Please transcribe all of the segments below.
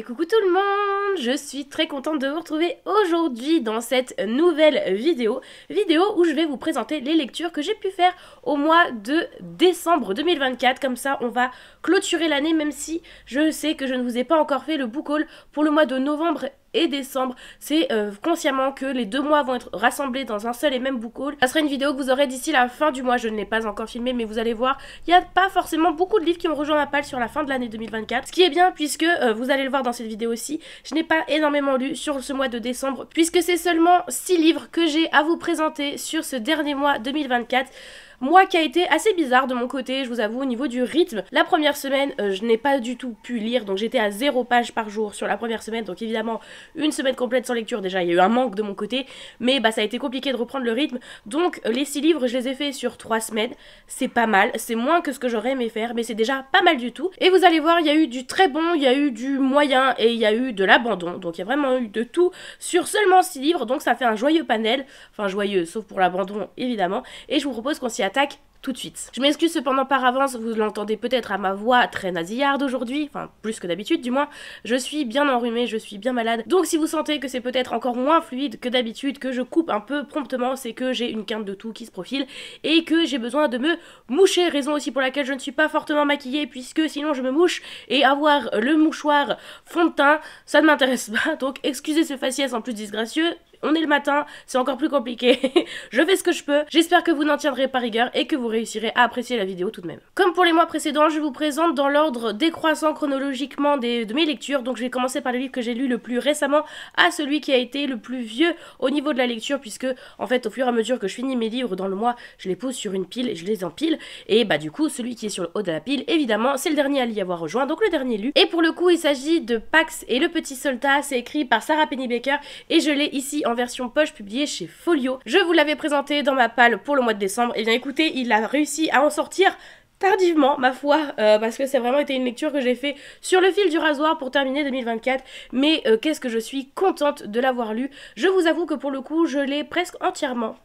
Et coucou tout le monde, je suis très contente de vous retrouver aujourd'hui dans cette nouvelle vidéo où je vais vous présenter les lectures que j'ai pu faire au mois de décembre 2024. Comme ça on va clôturer l'année, même si je sais que je ne vous ai pas encore fait le book haul pour le mois de novembre et décembre. C'est consciemment que les deux mois vont être rassemblés dans un seul et même book haul. Ça sera une vidéo que vous aurez d'ici la fin du mois. Je ne l'ai pas encore filmée, mais vous allez voir, il n'y a pas forcément beaucoup de livres qui ont rejoint ma palle sur la fin de l'année 2024. Ce qui est bien, puisque vous allez le voir dans cette vidéo aussi, je n'ai pas énormément lu sur ce mois de décembre, puisque c'est seulement 6 livres que j'ai à vous présenter sur ce dernier mois 2024. Moi qui a été assez bizarre de mon côté, je vous avoue, au niveau du rythme. La première semaine, je n'ai pas du tout pu lire, donc j'étais à 0 page par jour sur la première semaine, donc évidemment, une semaine complète sans lecture, déjà il y a eu un manque de mon côté, mais bah ça a été compliqué de reprendre le rythme, donc les 6 livres, je les ai faits sur 3 semaines, c'est pas mal, c'est moins que ce que j'aurais aimé faire, mais c'est déjà pas mal du tout. Et vous allez voir, il y a eu du très bon, il y a eu du moyen, et il y a eu de l'abandon, donc il y a vraiment eu de tout sur seulement 6 livres, donc ça fait un joyeux panel, enfin joyeux, sauf pour l'abandon évidemment, et je vous propose qu'on s'y attaque tout de suite. Je m'excuse cependant par avance, vous l'entendez peut-être à ma voix très nasillarde aujourd'hui, enfin plus que d'habitude du moins, je suis bien enrhumée, je suis bien malade, donc si vous sentez que c'est peut-être encore moins fluide que d'habitude, que je coupe un peu promptement, c'est que j'ai une quinte de toux qui se profile et que j'ai besoin de me moucher, raison aussi pour laquelle je ne suis pas fortement maquillée, puisque sinon je me mouche et avoir le mouchoir fond de teint, ça ne m'intéresse pas, donc excusez ce faciès en plus disgracieux. On est le matin, c'est encore plus compliqué. Je fais ce que je peux. J'espère que vous n'en tiendrez pas rigueur et que vous réussirez à apprécier la vidéo tout de même. Comme pour les mois précédents, je vous présente dans l'ordre décroissant chronologiquement de mes lectures. Donc je vais commencer par le livre que j'ai lu le plus récemment à celui qui a été le plus vieux au niveau de la lecture, puisque en fait au fur et à mesure que je finis mes livres dans le mois, je les pose sur une pile et je les empile. Et bah du coup celui qui est sur le haut de la pile, évidemment, c'est le dernier à l'y avoir rejoint, donc le dernier lu. Et pour le coup il s'agit de Pax et le petit soldat, c'est écrit par Sarah Pennybaker et je l'ai ici en version poche publiée chez Folio. Je vous l'avais présenté dans ma palle pour le mois de décembre, et bien écoutez, il a réussi à en sortir tardivement, ma foi, parce que c'est vraiment été une lecture que j'ai fait sur le fil du rasoir pour terminer 2024, mais qu'est-ce que je suis contente de l'avoir lu. Je vous avoue que pour le coup, je l'ai presque entièrement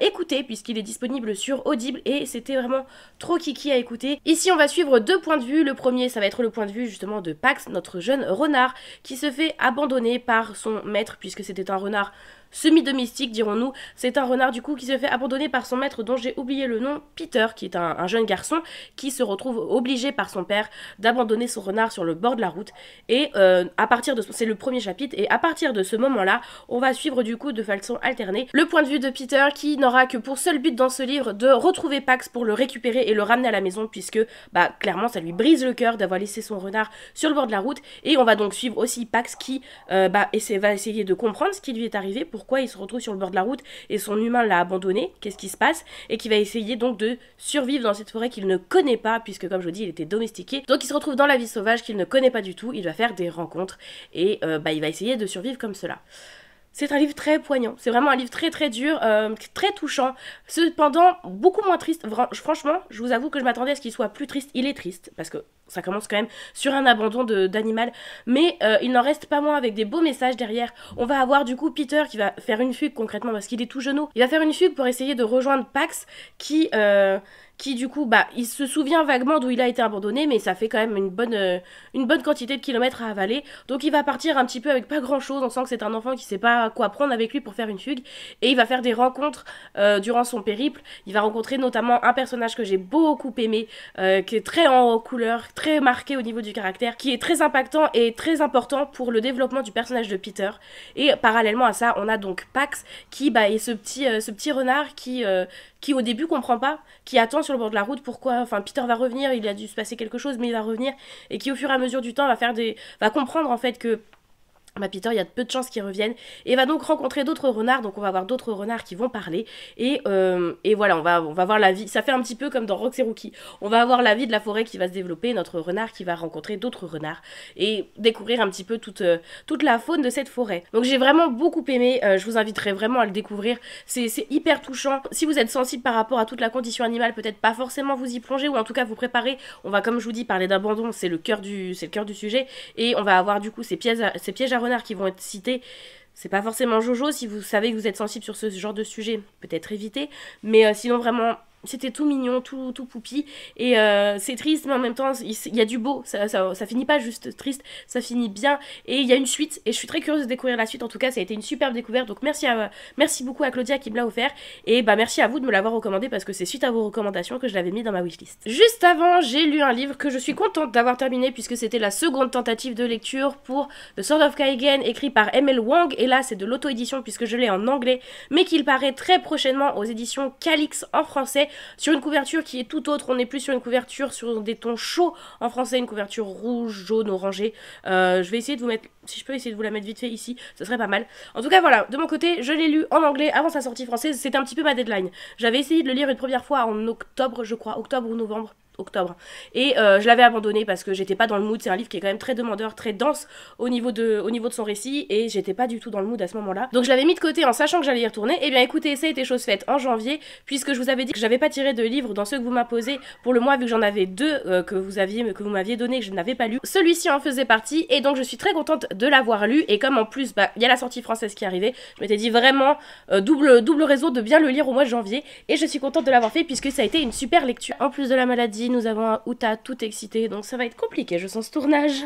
écoutez, puisqu'il est disponible sur Audible et c'était vraiment trop kiki à écouter. Ici on va suivre deux points de vue. Le premier, ça va être le point de vue justement de Pax, notre jeune renard qui se fait abandonner par son maître, puisque c'était un renard semi-domestique, dirons-nous. C'est un renard du coup qui se fait abandonner par son maître, dont j'ai oublié le nom, Peter, qui est un jeune garçon qui se retrouve obligé par son père d'abandonner son renard sur le bord de la route. Et à partir de c'est le premier chapitre, et à partir de ce moment-là, on va suivre du coup de façon alternée le point de vue de Peter, qui n'aura que pour seul but dans ce livre de retrouver Pax pour le récupérer et le ramener à la maison, puisque bah clairement ça lui brise le cœur d'avoir laissé son renard sur le bord de la route. Et on va donc suivre aussi Pax qui va essayer de comprendre ce qui lui est arrivé, pourquoi il se retrouve sur le bord de la route et son humain l'a abandonné, qu'est-ce qui se passe, et qui va essayer donc de survivre dans cette forêt qu'il ne connaît pas, puisque comme je vous dis il était domestiqué, donc il se retrouve dans la vie sauvage qu'il ne connaît pas du tout. Il va faire des rencontres et il va essayer de survivre comme cela. C'est un livre très poignant, c'est vraiment un livre très très dur, très touchant, cependant beaucoup moins triste. Franchement, je vous avoue que je m'attendais à ce qu'il soit plus triste. Il est triste, parce que ça commence quand même sur un abandon d'animal, mais il n'en reste pas moins avec des beaux messages derrière. On va avoir du coup Peter qui va faire une fugue concrètement, parce qu'il est tout jeuneau. Il va faire une fugue pour essayer de rejoindre Pax, qui du coup, il se souvient vaguement d'où il a été abandonné, mais ça fait quand même une bonne quantité de kilomètres à avaler. Donc il va partir un petit peu avec pas grand chose, on sent que c'est un enfant qui sait pas quoi prendre avec lui pour faire une fugue, et il va faire des rencontres durant son périple. Il va rencontrer notamment un personnage que j'ai beaucoup aimé, qui est très en couleur, très marqué au niveau du caractère, qui est très impactant et très important pour le développement du personnage de Peter. Et parallèlement à ça, on a donc Pax qui est ce petit renard qui au début comprend pas, qui attend sur le bord de la route pourquoi, enfin Peter va revenir, il a dû se passer quelque chose mais il va revenir, et qui au fur et à mesure du temps va comprendre en fait que Peter, il y a peu de chances qu'il revienne, et va donc rencontrer d'autres renards. Donc on va avoir d'autres renards qui vont parler, et voilà, on va voir la vie, ça fait un petit peu comme dans Rox et Rookie, on va avoir la vie de la forêt qui va se développer, notre renard qui va rencontrer d'autres renards, et découvrir un petit peu toute la faune de cette forêt. Donc j'ai vraiment beaucoup aimé, je vous inviterai vraiment à le découvrir, c'est hyper touchant. Si vous êtes sensible par rapport à toute la condition animale, peut-être pas forcément vous y plonger, ou en tout cas vous préparer. On va, comme je vous dis, parler d'abandon, c'est le cœur du sujet, et on va avoir du coup ces pièges à renards qui vont être cités. C'est pas forcément Jojo, si vous savez que vous êtes sensible sur ce genre de sujet, peut-être éviter, mais sinon vraiment c'était tout mignon, tout poupi, et c'est triste, mais en même temps, il y a du beau, ça finit pas juste triste, ça finit bien, et il y a une suite, et je suis très curieuse de découvrir la suite. En tout cas, ça a été une superbe découverte, donc merci beaucoup à Claudia qui me l'a offert, et bah merci à vous de me l'avoir recommandé, parce que c'est suite à vos recommandations que je l'avais mis dans ma wishlist. Juste avant, j'ai lu un livre que je suis contente d'avoir terminé, puisque c'était la seconde tentative de lecture pour The Sword of Kaigen, écrit par M.L. Wang, et là c'est de l'auto-édition, puisque je l'ai en anglais, mais qu'il paraît très prochainement aux éditions Calix en français, sur une couverture qui est tout autre. On n'est plus sur une couverture sur des tons chauds en français, une couverture rouge, jaune, orangé. Je vais essayer de vous mettre, si je peux essayer de vous la mettre vite fait ici, ce serait pas mal. En tout cas voilà, de mon côté, je l'ai lu en anglais avant sa sortie française, c'était un petit peu ma deadline. J'avais essayé de le lire une première fois en octobre, je crois, octobre ou novembre. Octobre. Et je l'avais abandonné parce que j'étais pas dans le mood. C'est un livre qui est quand même très demandeur, très dense au niveau de son récit, et j'étais pas du tout dans le mood à ce moment-là. Donc je l'avais mis de côté en sachant que j'allais y retourner. Et bien écoutez, ça a été chose faite en janvier, puisque je vous avais dit que j'avais pas tiré de livres dans ceux que vous m'imposez pour le mois, vu que j'en avais deux que vous m'aviez donné et que je n'avais pas lu. Celui-ci en faisait partie, et donc je suis très contente de l'avoir lu. Et comme en plus il y a la sortie française qui arrivait, je m'étais dit vraiment double raison de bien le lire au mois de janvier, et je suis contente de l'avoir fait puisque ça a été une super lecture. En plus de la maladie, nous avons un Uta tout excité, donc ça va être compliqué, je sens ce tournage.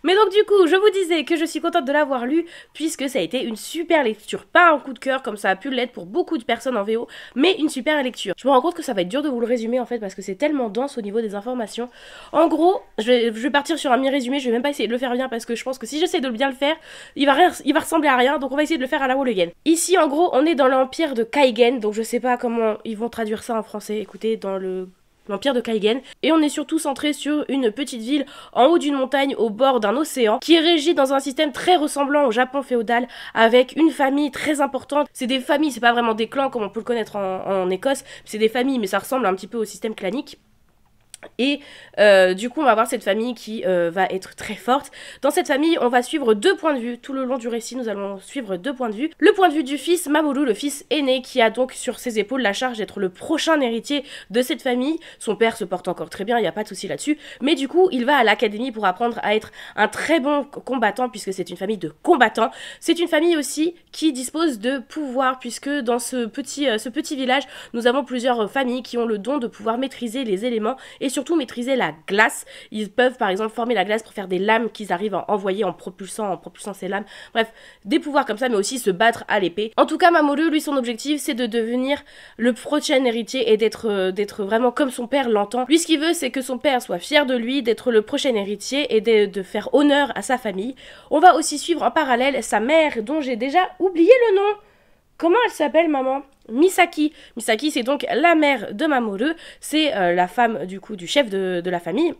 Mais donc du coup, je vous disais que je suis contente de l'avoir lu, puisque ça a été une super lecture. Pas un coup de cœur comme ça a pu l'être pour beaucoup de personnes en VO, mais une super lecture. Je me rends compte que ça va être dur de vous le résumer en fait, parce que c'est tellement dense au niveau des informations. En gros, je vais partir sur un mi-résumé, je vais même pas essayer de le faire bien, parce que je pense que si j'essaie de bien le faire, il va ressembler à rien, donc on va essayer de le faire à la Wall Again. Ici, en gros, on est dans l'empire de Kaigen, donc je sais pas comment ils vont traduire ça en français, écoutez, dans l'empire de Kaigen, et on est surtout centré sur une petite ville en haut d'une montagne au bord d'un océan qui est régie dans un système très ressemblant au Japon féodal, avec une famille très importante. C'est des familles, c'est pas vraiment des clans comme on peut le connaître en Écosse, c'est des familles, mais ça ressemble un petit peu au système clanique. Et du coup on va voir cette famille qui va être très forte. Dans cette famille on va suivre deux points de vue. Tout le long du récit nous allons suivre deux points de vue. Le point de vue du fils Mamoru, le fils aîné, qui a donc sur ses épaules la charge d'être le prochain héritier de cette famille. Son père se porte encore très bien, il n'y a pas de souci là-dessus, mais du coup il va à l'académie pour apprendre à être un très bon combattant, puisque c'est une famille de combattants. C'est une famille aussi qui dispose de pouvoir, puisque dans ce petit village nous avons plusieurs familles qui ont le don de pouvoir maîtriser les éléments, et surtout maîtriser la glace. Ils peuvent par exemple former la glace pour faire des lames qu'ils arrivent à envoyer en propulsant ces lames. Bref, des pouvoirs comme ça, mais aussi se battre à l'épée. En tout cas, Mamoru, lui, son objectif, c'est de devenir le prochain héritier et d'être vraiment comme son père l'entend. Lui, ce qu'il veut, c'est que son père soit fier de lui, d'être le prochain héritier et de faire honneur à sa famille. On va aussi suivre en parallèle sa mère, dont j'ai déjà oublié le nom. Comment elle s'appelle, maman ? Misaki. Misaki, c'est donc la mère de Mamoru, c'est la femme du coup du chef de la famille.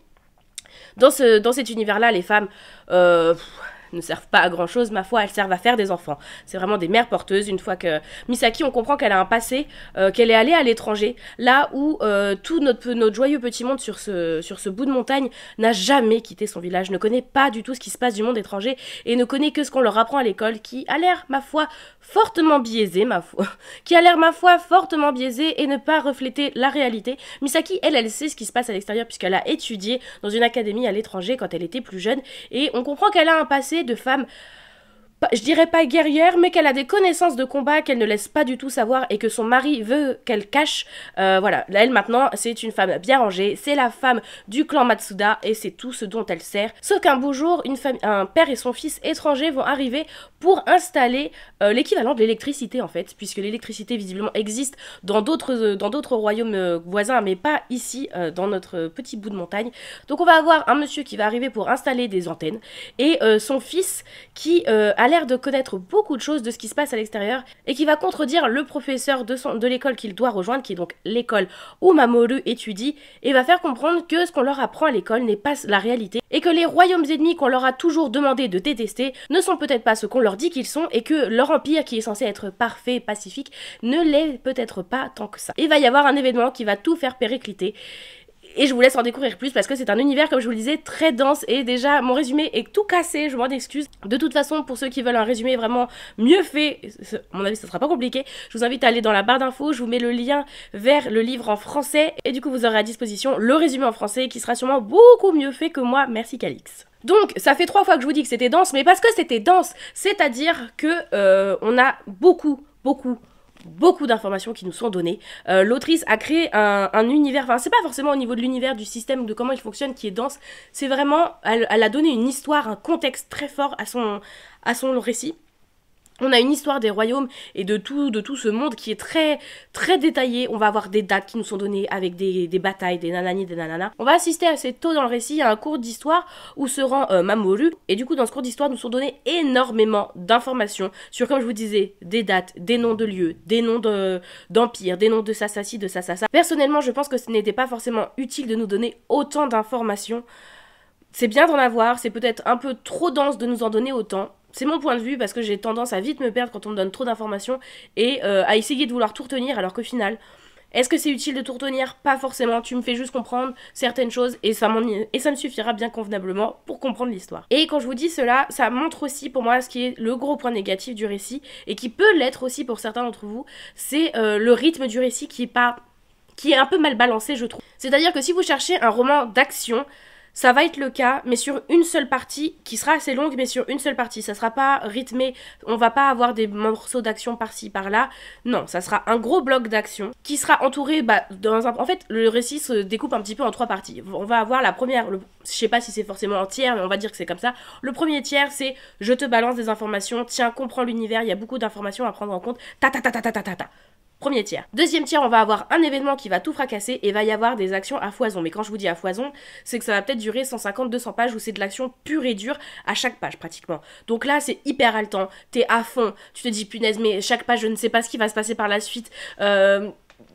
Dans cet univers-là, les femmes ne servent pas à grand chose, ma foi, elles servent à faire des enfants. C'est vraiment des mères porteuses. Une fois que Misaki, on comprend qu'elle a un passé, qu'elle est allée à l'étranger, là où tout notre joyeux petit monde sur ce bout de montagne n'a jamais quitté son village, ne connaît pas du tout ce qui se passe du monde étranger, et ne connaît que ce qu'on leur apprend à l'école, qui a l'air, ma foi, fortement biaisé, fortement biaisé et ne pas refléter la réalité. Misaki, elle sait ce qui se passe à l'extérieur, puisqu'elle a étudié dans une académie à l'étranger quand elle était plus jeune, et on comprend qu'elle a un passé de femme, je dirais pas guerrière, mais qu'elle a des connaissances de combat qu'elle ne laisse pas du tout savoir et que son mari veut qu'elle cache. Voilà, elle maintenant, c'est une femme bien rangée, c'est la femme du clan Matsuda et c'est tout ce dont elle sert. Sauf qu'un beau jour, un père et son fils étrangers vont arriver pour installer l'équivalent de l'électricité en fait, puisque l'électricité visiblement existe dans d'autres royaumes voisins, mais pas ici, dans notre petit bout de montagne. Donc on va avoir un monsieur qui va arriver pour installer des antennes, et son fils qui a l'air de connaître beaucoup de choses de ce qui se passe à l'extérieur, et qui va contredire le professeur de l'école qu'il doit rejoindre, qui est donc l'école où Mamoru étudie, et va faire comprendre que ce qu'on leur apprend à l'école n'est pas la réalité, et que les royaumes ennemis qu'on leur a toujours demandé de détester ne sont peut-être pas ce qu'on leur dit qu'ils sont, et que leur empire, qui est censé être parfait, pacifique, ne l'est peut-être pas tant que ça. Il va y avoir un événement qui va tout faire péricliter, et je vous laisse en découvrir plus parce que c'est un univers, comme je vous le disais, très dense, et déjà mon résumé est tout cassé, je m'en excuse. De toute façon, pour ceux qui veulent un résumé vraiment mieux fait, à mon avis ça sera pas compliqué, je vous invite à aller dans la barre d'infos, je vous mets le lien vers le livre en français, et du coup vous aurez à disposition le résumé en français qui sera sûrement beaucoup mieux fait que moi, merci Calix. Donc ça fait 3 fois que je vous dis que c'était dense, mais parce que c'était dense, c'est-à-dire que on a beaucoup beaucoup d'informations qui nous sont données. L'autrice a créé un univers, enfin c'est pas forcément au niveau de l'univers, du système, de comment il fonctionne qui est dense, c'est vraiment, elle a donné une histoire, un contexte très fort à son récit. On a une histoire des royaumes et de tout ce monde qui est très très détaillé. On va avoir des dates qui nous sont données avec des batailles, des nanani, des nananas. On va assister assez tôt dans le récit à un cours d'histoire où se rend Mamoru. Et du coup, dans ce cours d'histoire, nous sont données énormément d'informations sur, comme je vous disais, des dates, des noms de lieux, des noms d'empires, des noms de Sasasi, de Sasasa. Personnellement, je pense que ce n'était pas forcément utile de nous donner autant d'informations. C'est bien d'en avoir, c'est peut-être un peu trop dense de nous en donner autant. C'est mon point de vue parce que j'ai tendance à vite me perdre quand on me donne trop d'informations et à essayer de vouloir tout retenir alors qu'au final, est-ce que c'est utile de tout retenir? Pas forcément, tu me fais juste comprendre certaines choses et ça me suffira bien convenablement pour comprendre l'histoire. Et quand je vous dis cela, ça montre aussi pour moi ce qui est le gros point négatif du récit et qui peut l'être aussi pour certains d'entre vous, c'est le rythme du récit qui est un peu mal balancé je trouve. C'est-à-dire que si vous cherchez un roman d'action, ça va être le cas, mais sur une seule partie, qui sera assez longue, mais sur une seule partie. Ça sera pas rythmé, on va pas avoir des morceaux d'action par-ci, par-là. Non, ça sera un gros bloc d'action, qui sera entouré, en fait, le récit se découpe un petit peu en 3 parties. On va avoir la première, je sais pas si c'est forcément en tiers, mais on va dire que c'est comme ça. Le premier tiers, c'est, je te balance des informations, tiens, comprends l'univers, il y a beaucoup d'informations à prendre en compte, ta. Premier tiers. Deuxième tiers, on va avoir un événement qui va tout fracasser et va y avoir des actions à foison. Mais quand je vous dis à foison, c'est que ça va peut-être durer 150-200 pages où c'est de l'action pure et dure à chaque page pratiquement. Donc là, c'est hyper haletant. T'es à fond. Tu te dis, punaise, mais chaque page, je ne sais pas ce qui va se passer par la suite.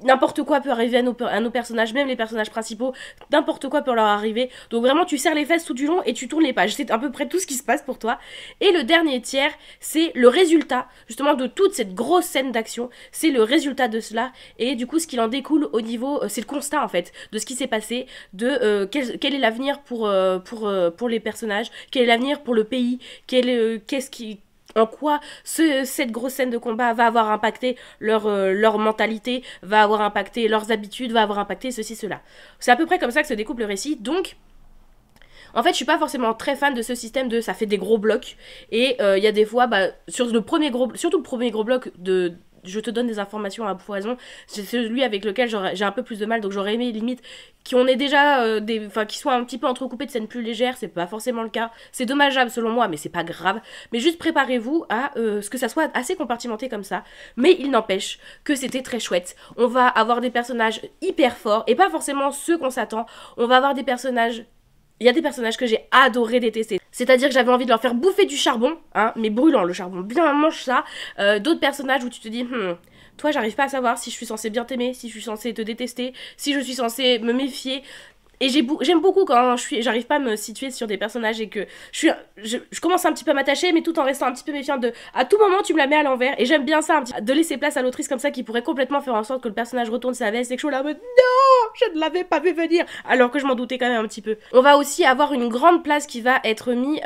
N'importe quoi peut arriver à nos personnages, même les personnages principaux, n'importe quoi peut leur arriver. Donc vraiment, tu serres les fesses tout du long et tu tournes les pages. C'est à peu près tout ce qui se passe pour toi. Et le dernier tiers, c'est le résultat, justement, de toute cette grosse scène d'action. C'est le résultat de cela. Et du coup, ce qu'il en découle au niveau... c'est le constat, en fait, de ce qui s'est passé, de quel est l'avenir pour les personnages, quel est l'avenir pour le pays, en quoi cette grosse scène de combat va avoir impacté leur mentalité, va avoir impacté leurs habitudes, va avoir impacté ceci, cela. C'est à peu près comme ça que se découpe le récit, donc... En fait, je suis pas forcément très fan de ce système de ça fait des gros blocs, et il y a des fois, surtout le premier gros bloc de... Je te donne des informations à foison, c'est celui avec lequel j'ai un peu plus de mal, donc j'aurais aimé limite qu'on ait déjà qui soient un petit peu entrecoupés de scènes plus légères, c'est pas forcément le cas, c'est dommageable selon moi, mais c'est pas grave, mais juste préparez-vous à ce que ça soit assez compartimenté comme ça, mais il n'empêche que c'était très chouette. On va avoir des personnages hyper forts, et pas forcément ceux qu'on s'attend, on va avoir des personnages... Il y a des personnages que j'ai adoré détester. C'est-à-dire que j'avais envie de leur faire bouffer du charbon, hein, mais brûlant le charbon, bien mange ça. D'autres personnages où tu te dis, toi j'arrive pas à savoir si je suis censée bien t'aimer, si je suis censée te détester, si je suis censée me méfier. Et j'aime beaucoup quand j'arrive pas à me situer sur des personnages et que je commence un petit peu à m'attacher, mais tout en restant un petit peu méfiante à tout moment tu me la mets à l'envers. Et j'aime bien ça, de laisser place à l'autrice comme ça qui pourrait complètement faire en sorte que le personnage retourne sa veste et que je suis là en mode non, je ne l'avais pas vu venir, alors que je m'en doutais quand même un petit peu. On va aussi avoir une grande place qui va être mise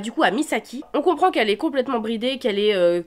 du coup à Misaki. On comprend qu'elle est complètement bridée,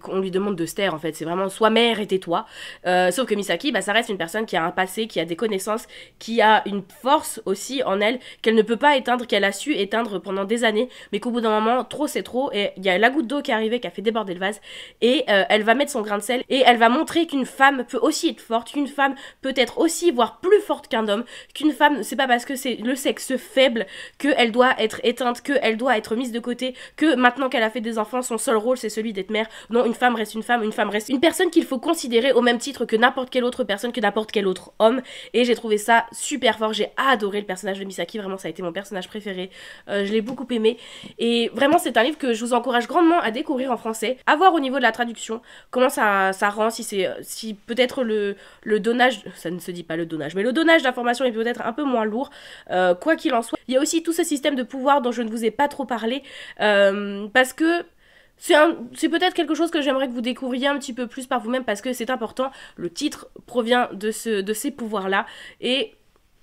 qu'on lui demande de se taire en fait, c'est vraiment soit mère et tais-toi. Sauf que Misaki, ça reste une personne qui a un passé, qui a des connaissances, qui a une force aussi en elle qu'elle ne peut pas éteindre, qu'elle a su éteindre pendant des années, mais qu'au bout d'un moment, trop c'est trop, et il y a la goutte d'eau qui est arrivée, qui a fait déborder le vase, et elle va mettre son grain de sel, et elle va montrer qu'une femme peut aussi être forte, qu'une femme peut être aussi, voire plus forte qu'un homme, qu'une femme, c'est pas parce que c'est le sexe faible qu'elle doit être éteinte, qu'elle doit être mise de côté, que maintenant qu'elle a fait des enfants, son seul rôle c'est celui d'être mère. Non, une femme reste une femme reste une personne qu'il faut considérer au même titre que n'importe quelle autre personne, que n'importe quel autre homme, et j'ai trouvé ça super fort, j'ai adoré le personnage de Misaki, vraiment ça a été mon personnage préféré, je l'ai beaucoup aimé, et vraiment c'est un livre que je vous encourage grandement à découvrir en français, à voir au niveau de la traduction, comment ça rend, si peut-être le donnage, ça ne se dit pas le donnage, mais le donnage d'informations est peut-être un peu moins lourd, quoi qu'il en soit. Il y a aussi tout ce système de pouvoir dont je ne vous ai pas trop parlé, parce que c'est peut-être quelque chose que j'aimerais que vous découvriez un petit peu plus par vous-même, parce que c'est important, le titre provient de ces pouvoirs-là, et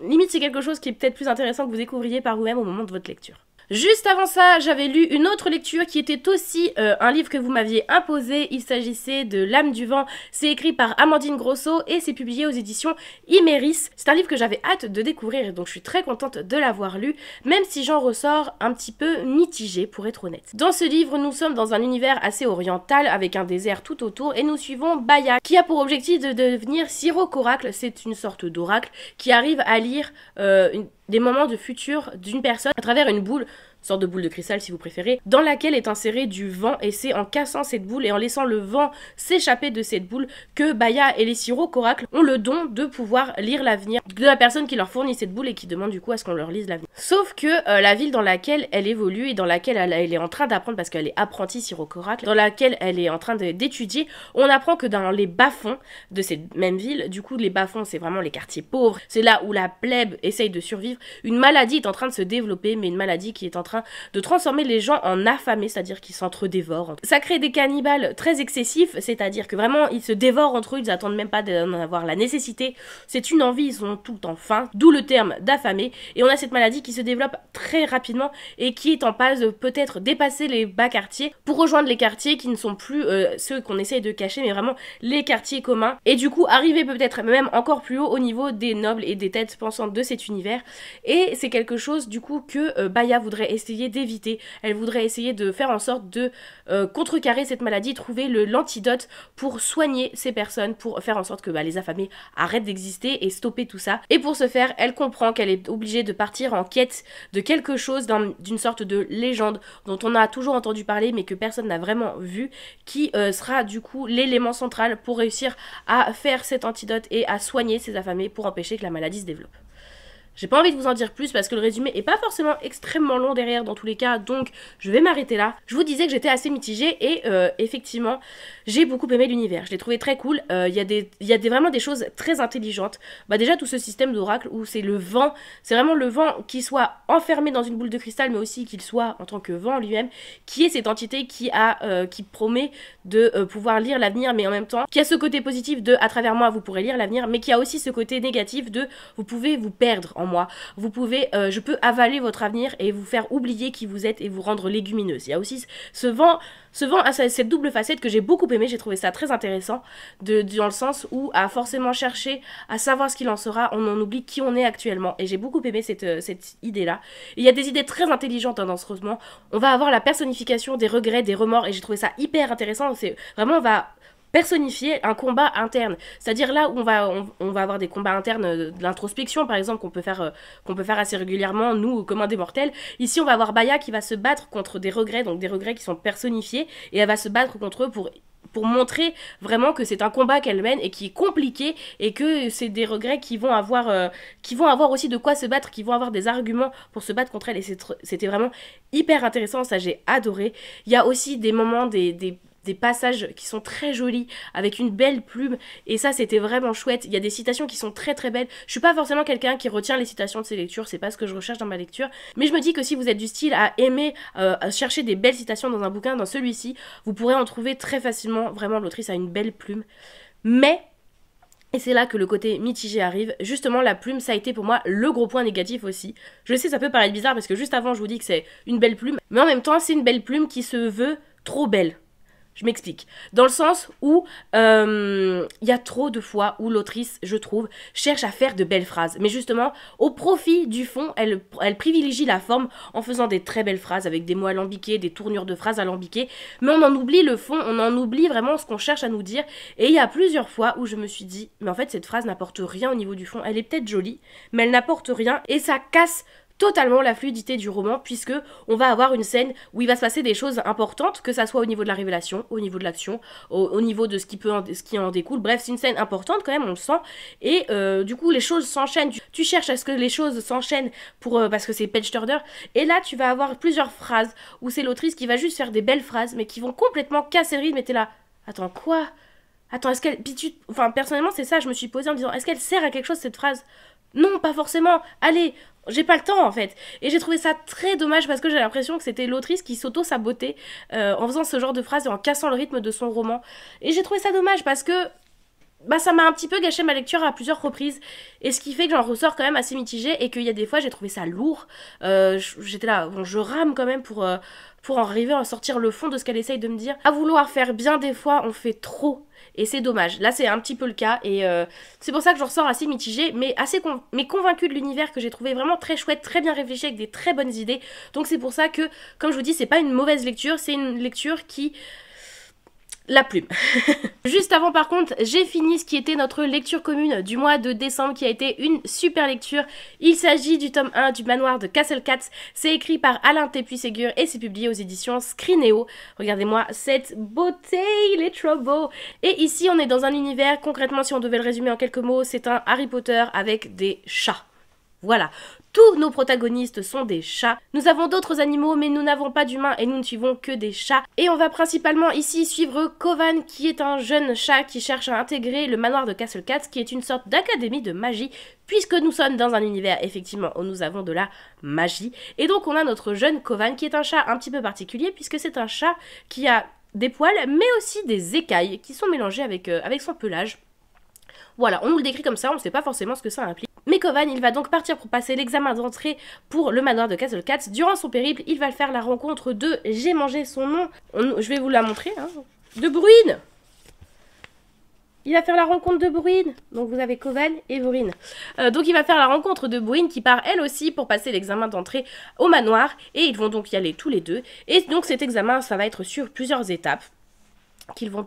limite c'est quelque chose qui est peut-être plus intéressant que vous découvriez par vous-même au moment de votre lecture. Juste avant ça, j'avais lu une autre lecture qui était aussi un livre que vous m'aviez imposé. Il s'agissait de L'âme du vent. C'est écrit par Amandine Grosso et c'est publié aux éditions Iméris. C'est un livre que j'avais hâte de découvrir et donc je suis très contente de l'avoir lu, même si j'en ressors un petit peu mitigée pour être honnête. Dans ce livre, nous sommes dans un univers assez oriental avec un désert tout autour et nous suivons Baya qui a pour objectif de devenir Siroc-Oracle. C'est une sorte d'oracle qui arrive à lire des moments de futur d'une personne à travers une boule, une sorte de boule de cristal si vous préférez, dans laquelle est inséré du vent et c'est en cassant cette boule et en laissant le vent s'échapper de cette boule que Baya et les Siroc-Oracle ont le don de pouvoir lire l'avenir de la personne qui leur fournit cette boule et qui demande du coup à ce qu'on leur lise l'avenir. Sauf que la ville dans laquelle elle évolue et dans laquelle elle est en train d'apprendre, parce qu'elle est apprentie Siroc-Oracle, dans laquelle elle est en train d'étudier, on apprend que dans les bas-fonds de cette même ville, du coup les bas-fonds c'est vraiment les quartiers pauvres, c'est là où la plèbe essaye de survivre, une maladie est en train de se développer, mais une maladie qui est en train de transformer les gens en affamés, c'est-à-dire qu'ils s'entre-dévorent. Ça crée des cannibales très excessifs, c'est-à-dire que vraiment ils se dévorent entre eux, ils attendent même pas d'en avoir la nécessité, c'est une envie, ils ont tout le temps faim, d'où le terme d'affamé, et on a cette maladie qui se développe très rapidement et qui est en passe de peut-être dépasser les bas quartiers pour rejoindre les quartiers qui ne sont plus ceux qu'on essaye de cacher, mais vraiment les quartiers communs, et du coup arriver peut-être même encore plus haut au niveau des nobles et des têtes pensantes de cet univers. Et c'est quelque chose du coup que Baya voudrait essayer d'éviter. Elle voudrait essayer de faire en sorte de contrecarrer cette maladie, trouver l'antidote pour soigner ces personnes, pour faire en sorte que les affamés arrêtent d'exister et stopper tout ça. Et pour ce faire, elle comprend qu'elle est obligée de partir en quête de quelque chose, d'une sorte de légende dont on a toujours entendu parler mais que personne n'a vraiment vu, qui sera du coup l'élément central pour réussir à faire cet antidote et à soigner ces affamés pour empêcher que la maladie se développe. J'ai pas envie de vous en dire plus parce que le résumé est pas forcément extrêmement long derrière dans tous les cas, donc je vais m'arrêter là. Je vous disais que j'étais assez mitigée et effectivement j'ai beaucoup aimé l'univers, je l'ai trouvé très cool. Il y a vraiment des choses très intelligentes. Déjà tout ce système d'oracle où c'est le vent, c'est vraiment le vent qui soit enfermé dans une boule de cristal mais aussi qu'il soit en tant que vent lui-même, qui est cette entité qui promet de pouvoir lire l'avenir, mais en même temps qui a ce côté positif de à travers moi vous pourrez lire l'avenir, mais qui a aussi ce côté négatif de vous pouvez vous perdre en moi. Vous pouvez, je peux avaler votre avenir et vous faire oublier qui vous êtes et vous rendre légumineuse. Il y a aussi ce vent a cette double facette que j'ai beaucoup aimé, j'ai trouvé ça très intéressant, dans le sens où à forcément chercher à savoir ce qu'il en sera, on en oublie qui on est actuellement. Et j'ai beaucoup aimé cette idée-là. Il y a des idées très intelligentes dans ce roman. On va avoir la personnification des regrets, des remords, et j'ai trouvé ça hyper intéressant. C'est vraiment, on va personnifier un combat interne, c'est-à-dire là où on va avoir des combats internes de l'introspection par exemple qu'on peut faire assez régulièrement nous comme des mortels. Ici on va avoir Baya qui va se battre contre des regrets, donc des regrets qui sont personnifiés, et elle va se battre contre eux pour montrer vraiment que c'est un combat qu'elle mène et qui est compliqué et que c'est des regrets qui vont avoir aussi de quoi se battre, qui vont avoir des arguments pour se battre contre elle, et c'était vraiment hyper intéressant, ça j'ai adoré. Il y a aussi des moments, des passages qui sont très jolis, avec une belle plume, et ça c'était vraiment chouette. Il y a des citations qui sont très très belles. Je suis pas forcément quelqu'un qui retient les citations de ses lectures, c'est pas ce que je recherche dans ma lecture, mais je me dis que si vous êtes du style à aimer à chercher des belles citations dans un bouquin, dans celui-ci, vous pourrez en trouver très facilement. Vraiment, l'autrice a une belle plume, mais... Et c'est là que le côté mitigé arrive. Justement, la plume, ça a été pour moi le gros point négatif aussi. Je sais, ça peut paraître bizarre parce que juste avant, je vous dis que c'est une belle plume, mais en même temps, c'est une belle plume qui se veut trop belle. Je m'explique. Dans le sens où il y a trop de fois où l'autrice, je trouve, cherche à faire de belles phrases. Mais justement, au profit du fond, elle privilégie la forme en faisant des très belles phrases avec des mots alambiqués, des tournures de phrases alambiquées. Mais on en oublie le fond, on en oublie vraiment ce qu'on cherche à nous dire. Et il y a plusieurs fois où je me suis dit, mais en fait, cette phrase n'apporte rien au niveau du fond. Elle est peut-être jolie, mais elle n'apporte rien. Et ça casse totalement la fluidité du roman, puisque on va avoir une scène où il va se passer des choses importantes, que ça soit au niveau de la révélation, au niveau de l'action, au niveau de ce qui en découle. Bref, c'est une scène importante quand même, on le sent, et du coup les choses s'enchaînent, tu cherches à ce que les choses s'enchaînent parce que c'est page turner, et là tu vas avoir plusieurs phrases où c'est l'autrice qui va juste faire des belles phrases mais qui vont complètement casser le rythme, et t'es là, attends quoi? Attends, est-ce qu'elle... Enfin, personnellement, c'est ça, je me suis posée en me disant, est-ce qu'elle sert à quelque chose cette phrase? Non, pas forcément. Allez, j'ai pas le temps en fait. Et j'ai trouvé ça très dommage parce que j'ai l'impression que c'était l'autrice qui s'auto-sabotait en faisant ce genre de phrase et en cassant le rythme de son roman. Et j'ai trouvé ça dommage parce que bah ça m'a un petit peu gâché ma lecture à plusieurs reprises, et ce qui fait que j'en ressors quand même assez mitigée, et qu'il y a des fois j'ai trouvé ça lourd. J'étais là, bon, je rame quand même pour en arriver à sortir le fond de ce qu'elle essaye de me dire. À vouloir faire bien, des fois on fait trop, et c'est dommage. Là c'est un petit peu le cas, et c'est pour ça que j'en ressors assez mitigée, mais mais convaincue de l'univers que j'ai trouvé vraiment très chouette, très bien réfléchi, avec des très bonnes idées. Donc c'est pour ça que, comme je vous dis, c'est pas une mauvaise lecture, c'est une lecture qui... La plume. Juste avant par contre, j'ai fini ce qui était notre lecture commune du mois de décembre, qui a été une super lecture. Il s'agit du tome 1 du manoir de Castle Cats. C'est écrit par Alain Tépuy-Ségur et c'est publié aux éditions Scrinéo. Regardez-moi cette beauté, il est trop beau. Et ici on est dans un univers, concrètement si on devait le résumer en quelques mots, c'est un Harry Potter avec des chats. Voilà, tous nos protagonistes sont des chats. Nous avons d'autres animaux, mais nous n'avons pas d'humains et nous ne suivons que des chats. Et on va principalement ici suivre Kovan, qui est un jeune chat qui cherche à intégrer le manoir de Castle Cats, qui est une sorte d'académie de magie, puisque nous sommes dans un univers, effectivement, où nous avons de la magie. Et donc on a notre jeune Kovan, qui est un chat un petit peu particulier, puisque c'est un chat qui a des poils, mais aussi des écailles, qui sont mélangées avec son pelage. Voilà, on nous le décrit comme ça, on ne sait pas forcément ce que ça implique. Mais Kovan, il va donc partir pour passer l'examen d'entrée pour le manoir de Castle Cats. Durant son périple, il va faire la rencontre de... J'ai mangé son nom. Je vais vous la montrer. Hein. De Bruine. Il va faire la rencontre de Bruine. Donc vous avez Kovan et Bruine. Donc il va faire la rencontre de Bruine qui part elle aussi pour passer l'examen d'entrée au manoir. Et ils vont donc y aller tous les deux. Et donc cet examen, ça va être sur plusieurs étapes qu'ils vont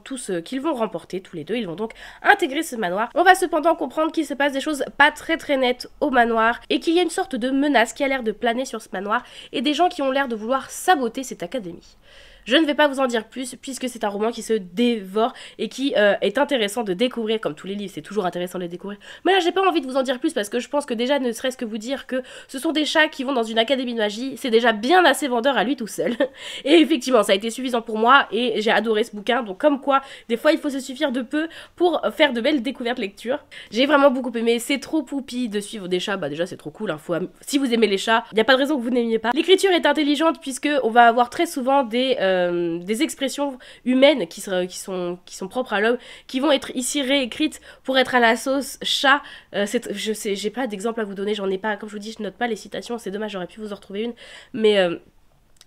remporter tous les deux. Ils vont donc intégrer ce manoir. On va cependant comprendre qu'il se passe des choses pas très nettes au manoir et qu'il y a une sorte de menace qui a l'air de planer sur ce manoir et des gens qui ont l'air de vouloir saboter cette académie. Je ne vais pas vous en dire plus puisque c'est un roman qui se dévore et qui est intéressant de découvrir, comme tous les livres, c'est toujours intéressant de les découvrir. Mais là, j'ai pas envie de vous en dire plus parce que je pense que déjà, ne serait-ce que vous dire que ce sont des chats qui vont dans une académie de magie, c'est déjà bien assez vendeur à lui tout seul. Et effectivement, ça a été suffisant pour moi et j'ai adoré ce bouquin. Donc comme quoi, des fois, il faut se suffire de peu pour faire de belles découvertes lecture. J'ai vraiment beaucoup aimé, c'est trop poupi de suivre des chats, bah déjà c'est trop cool, hein. Si vous aimez les chats, il n'y a pas de raison que vous n'aimiez pas. L'écriture est intelligente puisque on va avoir très souvent des expressions humaines qui sont propres à l'homme, qui vont être ici réécrites pour être à la sauce chat. Je sais, j'ai pas d'exemple à vous donner, j'en ai pas, comme je vous dis, je note pas les citations, c'est dommage, j'aurais pu vous en retrouver une, mais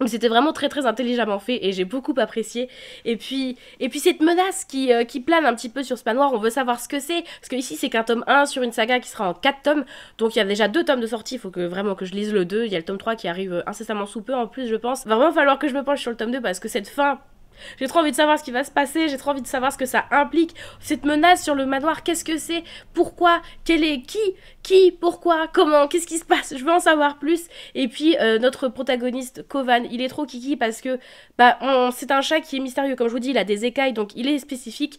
c'était vraiment très intelligemment fait et j'ai beaucoup apprécié. Et puis cette menace qui plane un petit peu sur ce manoir, on veut savoir ce que c'est, parce que ici c'est qu'un tome 1 sur une saga qui sera en 4 tomes, donc il y a déjà 2 tomes de sortie, il faut vraiment que je lise le 2, il y a le tome 3 qui arrive incessamment sous peu en plus je pense. Va vraiment falloir que je me penche sur le tome 2 parce que cette fin... J'ai trop envie de savoir ce qui va se passer, j'ai trop envie de savoir ce que ça implique, cette menace sur le manoir, qu'est-ce que c'est, pourquoi, quel est, qui, pourquoi, comment, qu'est-ce qui se passe, je veux en savoir plus. Et puis notre protagoniste Kovan, il est trop kiki parce que c'est un chat qui est mystérieux, comme je vous dis, il a des écailles, donc il est spécifique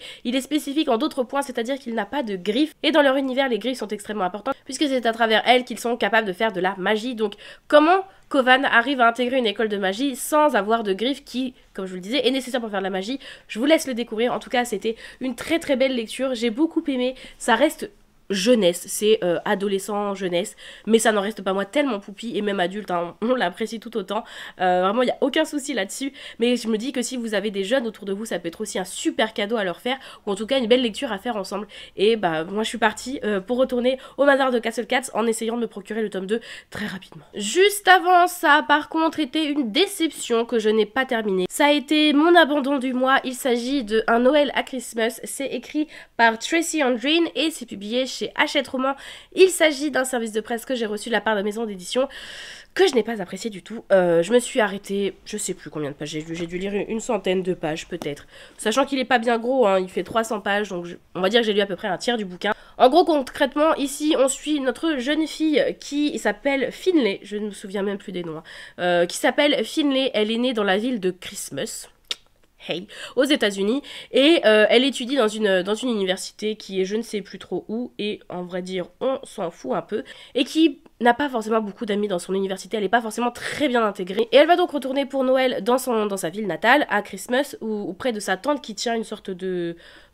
en d'autres points, c'est-à-dire qu'il n'a pas de griffes, et dans leur univers les griffes sont extrêmement importantes, puisque c'est à travers elles qu'ils sont capables de faire de la magie. Donc comment Kovan arrive à intégrer une école de magie sans avoir de griffes qui, comme je vous le disais, est nécessaire pour faire de la magie. Je vous laisse le découvrir. En tout cas, c'était une très belle lecture. J'ai beaucoup aimé. Ça reste jeunesse, c'est adolescent, jeunesse, mais ça n'en reste pas moi tellement poupi, et même adulte, hein, on l'apprécie tout autant. Vraiment, il n'y a aucun souci là-dessus. Mais je me dis que si vous avez des jeunes autour de vous, ça peut être aussi un super cadeau à leur faire, ou en tout cas une belle lecture à faire ensemble. Et moi je suis partie pour retourner au manoir de Castle Cats en essayant de me procurer le tome 2 très rapidement. Juste avant ça, par contre, était une déception que je n'ai pas terminée. Ça a été mon abandon du mois. Il s'agit de Un Noël à Christmas. C'est écrit par Tracy Andreen et c'est publié chez Hachette Roman. Il s'agit d'un service de presse que j'ai reçu de la part de maison d'édition que je n'ai pas apprécié du tout. Je me suis arrêtée, je sais plus combien de pages j'ai dû lire, une centaine de pages peut-être. Sachant qu'il est pas bien gros, hein, il fait 300 pages, donc on va dire que j'ai lu à peu près un tiers du bouquin. En gros, concrètement, ici, on suit notre jeune fille qui s'appelle Finlay, je ne me souviens même plus des noms, qui s'appelle Finlay. Elle est née dans la ville de Christmas. Hey, aux États-Unis, et elle étudie dans une université qui est je ne sais plus trop où, et en vrai dire on s'en fout un peu, et qui n'a pas forcément beaucoup d'amis dans son université, elle n'est pas forcément très bien intégrée, et elle va donc retourner pour Noël dans sa ville natale, à Christmas, ou près de sa tante qui tient une sorte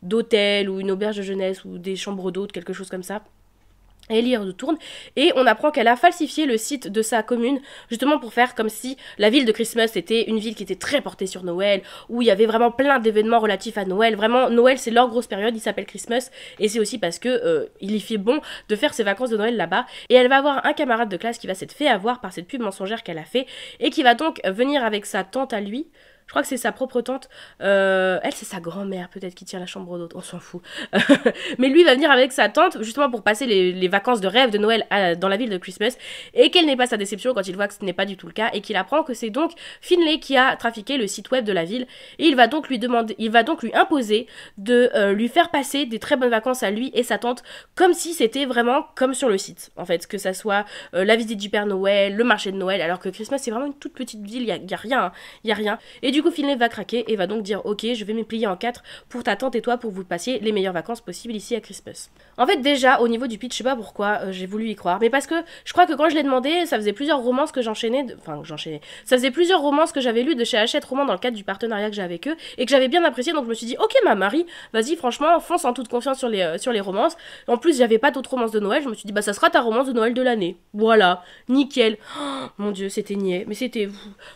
d'hôtel, ou une auberge de jeunesse, ou des chambres d'hôtes, quelque chose comme ça. Ellie y retourne et on apprend qu'elle a falsifié le site de sa commune justement pour faire comme si la ville de Christmas était une ville qui était très portée sur Noël, où il y avait vraiment plein d'événements relatifs à Noël. Vraiment, Noël c'est leur grosse période, il s'appelle Christmas et c'est aussi parce que il y fait bon de faire ses vacances de Noël là-bas. Et elle va avoir un camarade de classe qui va s'être fait avoir par cette pub mensongère qu'elle a fait et qui va donc venir avec sa tante à lui. Je crois que c'est sa propre tante. Elle, c'est sa grand-mère, peut-être, qui tient la chambre d'hôte. On s'en fout. Mais lui va venir avec sa tante, justement pour passer les vacances de rêve de Noël dans la ville de Christmas. Et quelle n'est pas sa déception quand il voit que ce n'est pas du tout le cas. Et qu'il apprend que c'est donc Finlay qui a trafiqué le site web de la ville. Et il va donc lui imposer de lui faire passer des très bonnes vacances à lui et sa tante. Comme si c'était vraiment comme sur le site. En fait, que ça soit la visite du Père Noël, le marché de Noël. Alors que Christmas, c'est vraiment une toute petite ville. Il y a rien. Hein. Il y a rien. Et du coup, Finlay va craquer et va donc dire ok, je vais me plier en 4 pour ta tante et toi pour vous passiez les meilleures vacances possibles ici à Christmas. En fait, déjà au niveau du pitch, je sais pas pourquoi j'ai voulu y croire, mais parce que je crois que quand je l'ai demandé, ça faisait plusieurs romances que j'enchaînais, ça faisait plusieurs romances que j'avais lues de chez Hachette Romans dans le cadre du partenariat que j'ai avec eux et que j'avais bien apprécié, donc je me suis dit ok ma Marie, vas-y franchement fonce en toute confiance sur les romances. En plus j'avais pas d'autres romances de Noël, je me suis dit bah ça sera ta romance de Noël de l'année. Voilà, nickel. Oh, mon dieu, c'était niais, mais c'était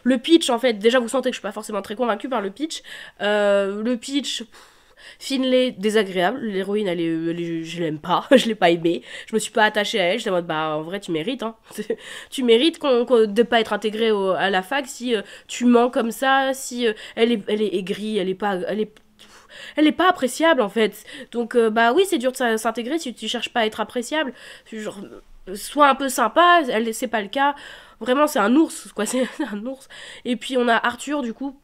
le pitch en fait. Déjà vous sentez que je suis pas forcément très convaincue par le pitch. Finlay, désagréable. L'héroïne, je l'aime pas. Je l'ai pas aimée. Je me suis pas attachée à elle. J'étais en mode, bah, en vrai, tu mérites. Hein. Tu mérites de pas être intégrée à la fac si tu mens comme ça. Si elle est aigrie, elle est pas appréciable, en fait. Donc, bah oui, c'est dur de s'intégrer si tu cherches pas à être appréciable. Genre, sois un peu sympa. C'est pas le cas. Vraiment, c'est un ours, quoi. C'est un ours. Et puis, on a Arthur, du coup.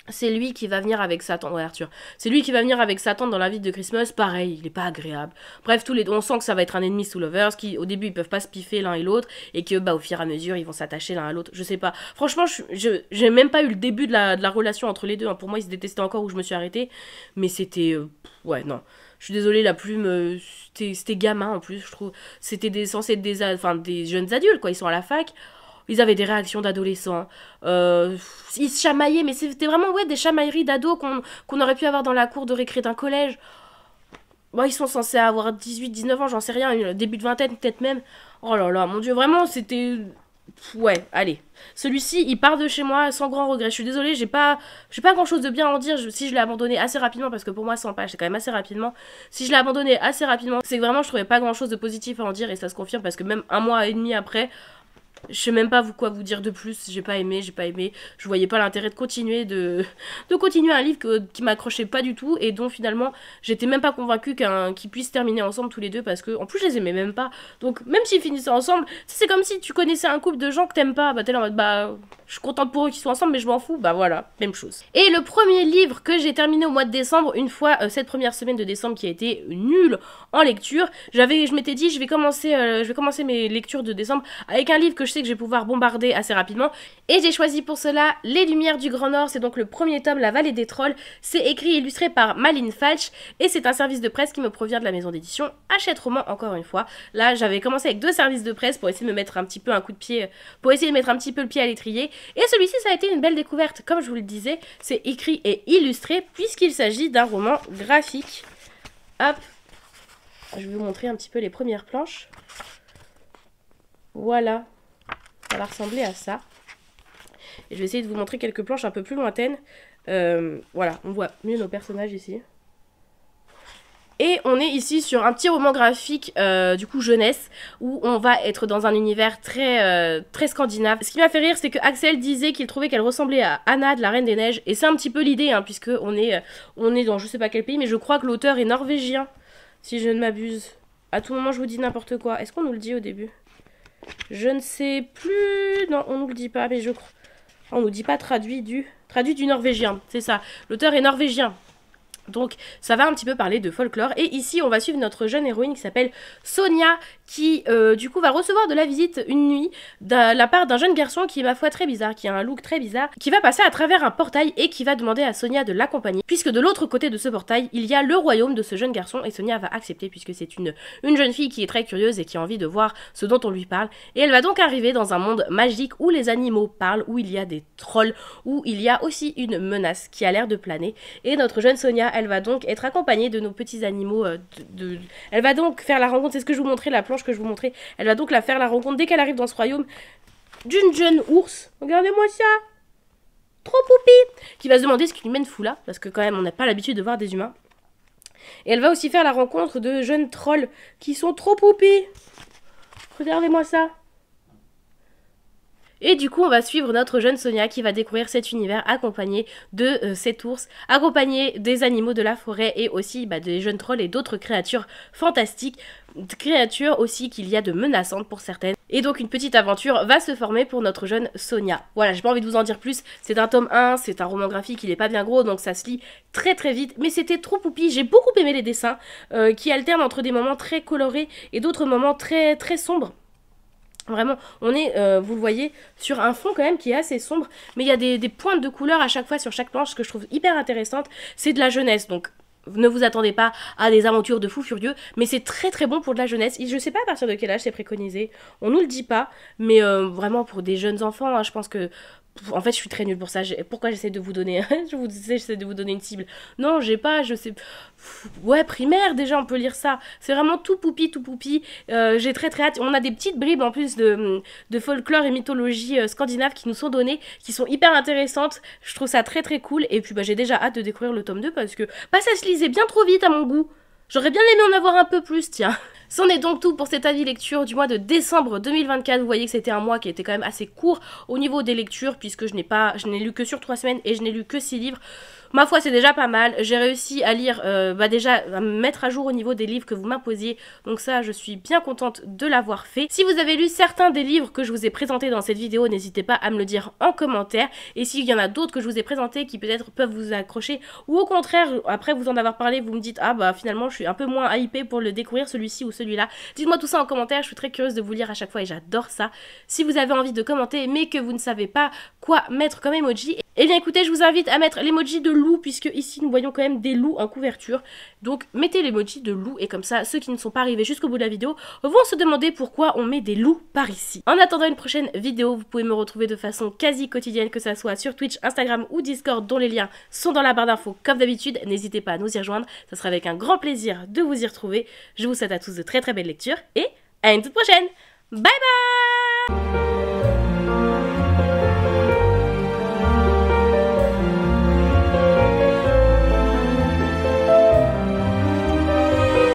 C'est lui qui va venir avec sa tante. Ouais, Arthur. C'est lui qui va venir avec sa tante dans la ville de Christmas. Pareil, il est pas agréable. Bref, on sent que ça va être un ennemi sous lovers, qui au début ils peuvent pas se piffer l'un et l'autre, et que bah au fur et à mesure ils vont s'attacher l'un à l'autre. Je sais pas. Franchement, j'ai même pas eu le début de la relation entre les deux. Hein. Pour moi, ils se détestaient encore où je me suis arrêtée. Mais c'était. Ouais, non. Je suis désolée, la plume, c'était gamin en plus, je trouve. C'était censé être des jeunes adultes, quoi. Ils sont à la fac. Ils avaient des réactions d'adolescents. Ils se chamaillaient, mais c'était vraiment des chamailleries d'ados qu'on aurait pu avoir dans la cour de récré d'un collège. Bon, ils sont censés avoir 18-19 ans, j'en sais rien, début de vingtaine peut-être même. Oh là là, mon dieu, vraiment, c'était... Ouais, allez. Celui-ci, il part de chez moi sans grand regret. Je suis désolée, j'ai pas grand chose de bien à en dire. Si je l'ai abandonné assez rapidement, parce que pour moi 100 pages c'est quand même assez rapidement. Si je l'ai abandonné assez rapidement, c'est que vraiment je trouvais pas grand chose de positif à en dire et ça se confirme parce que même un mois et demi après, je sais même pas quoi vous dire de plus. J'ai pas aimé. Je voyais pas l'intérêt de continuer continuer un livre qui m'accrochait pas du tout et dont finalement j'étais même pas convaincue qu'ils puissent terminer ensemble tous les deux parce que en plus je les aimais même pas. Donc même s'ils finissaient ensemble, c'est comme si tu connaissais un couple de gens que t'aimes pas. Bah t'es là en mode bah je suis contente pour eux qu'ils soient ensemble mais je m'en fous. Bah voilà, même chose. Et le premier livre que j'ai terminé au mois de décembre, une fois cette première semaine de décembre qui a été nulle en lecture, je m'étais dit je vais commencer mes lectures de décembre avec un livre que je sais que je vais pouvoir bombarder assez rapidement. Et j'ai choisi pour cela Les Lumières du Grand Nord. C'est donc le premier tome, La Vallée des Trolls. C'est écrit et illustré par Malin Falch. Et c'est un service de presse qui me provient de la maison d'édition Hachette Romans, encore une fois. Là, j'avais commencé avec 2 services de presse pour essayer de me mettre un petit peu un coup de pied, pour essayer de mettre un petit peu le pied à l'étrier. Et celui-ci, ça a été une belle découverte. Comme je vous le disais, c'est écrit et illustré puisqu'il s'agit d'un roman graphique. Hop. Je vais vous montrer un petit peu les premières planches. Voilà. Ça va ressembler à ça. Et je vais essayer de vous montrer quelques planches un peu plus lointaines. Voilà, on voit mieux nos personnages ici. Et on est ici sur un petit roman graphique, du coup jeunesse, où on va être dans un univers très scandinave. Ce qui m'a fait rire, c'est que Axel disait qu'il trouvait qu'elle ressemblait à Anna de la Reine des Neiges. Et c'est un petit peu l'idée, hein, puisque on est dans je sais pas quel pays, mais je crois que l'auteur est norvégien, si je ne m'abuse. À tout moment, je vous dis n'importe quoi. Est-ce qu'on nous le dit au début ? Je ne sais plus... Non, on nous le dit pas, mais je crois... On nous dit pas traduit du norvégien, c'est ça. L'auteur est norvégien. Donc ça va un petit peu parler de folklore. Et ici on va suivre notre jeune héroïne qui s'appelle Sonia, qui du coup va recevoir de la visite une nuit de la part d'un jeune garçon qui est ma foi très bizarre, qui a un look très bizarre, qui va passer à travers un portail et qui va demander à Sonia de l'accompagner, puisque de l'autre côté de ce portail il y a le royaume de ce jeune garçon. Et Sonia va accepter puisque c'est une jeune fille qui est très curieuse et qui a envie de voir ce dont on lui parle. Et elle va donc arriver dans un monde magique où les animaux parlent, où il y a des trolls, où il y a aussi une menace qui a l'air de planer. Et notre jeune Sonia, elle va donc être accompagnée de nos petits animaux. Elle va donc faire la rencontre, c'est ce que je vous montrais, la planche que je vous montrais. Elle va donc faire la rencontre dès qu'elle arrive dans ce royaume d'une jeune ours. Regardez-moi ça, trop poupi, qui va se demander ce qui lui mène fou là, parce que quand même on n'a pas l'habitude de voir des humains. Et elle va aussi faire la rencontre de jeunes trolls qui sont trop poupis. Regardez-moi ça. Et du coup, on va suivre notre jeune Sonia qui va découvrir cet univers accompagnée de cet ours, accompagnée des animaux de la forêt et aussi des jeunes trolls et d'autres créatures fantastiques, créatures aussi qu'il y a de menaçantes pour certaines. Et donc une petite aventure va se former pour notre jeune Sonia. Voilà, j'ai pas envie de vous en dire plus, c'est un tome 1, c'est un roman graphique, il est pas bien gros donc ça se lit très très vite, mais c'était trop poupi, j'ai beaucoup aimé les dessins qui alternent entre des moments très colorés et d'autres moments très très sombres. Vraiment, on est, vous le voyez, sur un fond quand même qui est assez sombre, mais il y a des pointes de couleur à chaque fois sur chaque planche que je trouve hyper intéressante. C'est de la jeunesse, donc ne vous attendez pas à des aventures de fous furieux, mais c'est très très bon pour de la jeunesse. Et je sais pas à partir de quel âge c'est préconisé, on nous le dit pas, mais vraiment pour des jeunes enfants, hein, je pense que... En fait, je suis très nulle pour ça. Pourquoi j'essaie de vous donner... j'essaie de vous donner une cible. Non, j'ai pas, je sais... Ouais, primaire, déjà, on peut lire ça. C'est vraiment tout poupi, tout poupi. J'ai très très hâte. On a des petites bribes, en plus, de folklore et mythologie scandinave qui nous sont données, qui sont hyper intéressantes. Je trouve ça très très cool. Et puis, j'ai déjà hâte de découvrir le tome 2, parce que... ça se lisait bien trop vite, à mon goût. J'aurais bien aimé en avoir un peu plus, tiens. C'en est donc tout pour cet avis lecture du mois de décembre 2024. Vous voyez que c'était un mois qui était quand même assez court au niveau des lectures, puisque je n'ai lu que sur 3 semaines et je n'ai lu que 6 livres. Ma foi, c'est déjà pas mal. J'ai réussi à lire, déjà, à me mettre à jour au niveau des livres que vous m'imposiez. Donc ça, je suis bien contente de l'avoir fait. Si vous avez lu certains des livres que je vous ai présentés dans cette vidéo, n'hésitez pas à me le dire en commentaire. Et s'il y en a d'autres que je vous ai présentés qui peut-être peuvent vous accrocher, ou au contraire, après vous en avoir parlé, vous me dites « Ah finalement, je suis un peu moins hypée pour le découvrir, celui-ci ou celui-là ». Dites-moi tout ça en commentaire, je suis très curieuse de vous lire à chaque fois et j'adore ça. Si vous avez envie de commenter, mais que vous ne savez pas quoi mettre comme emoji, eh bien écoutez, je vous invite à mettre l'emoji de loup, puisque ici nous voyons quand même des loups en couverture. Donc mettez l'emoji de loup et comme ça, ceux qui ne sont pas arrivés jusqu'au bout de la vidéo vont se demander pourquoi on met des loups par ici. En attendant une prochaine vidéo, vous pouvez me retrouver de façon quasi quotidienne, que ça soit sur Twitch, Instagram ou Discord, dont les liens sont dans la barre d'infos comme d'habitude. N'hésitez pas à nous y rejoindre, ça sera avec un grand plaisir de vous y retrouver. Je vous souhaite à tous de très très belles lectures et à une toute prochaine. Bye bye.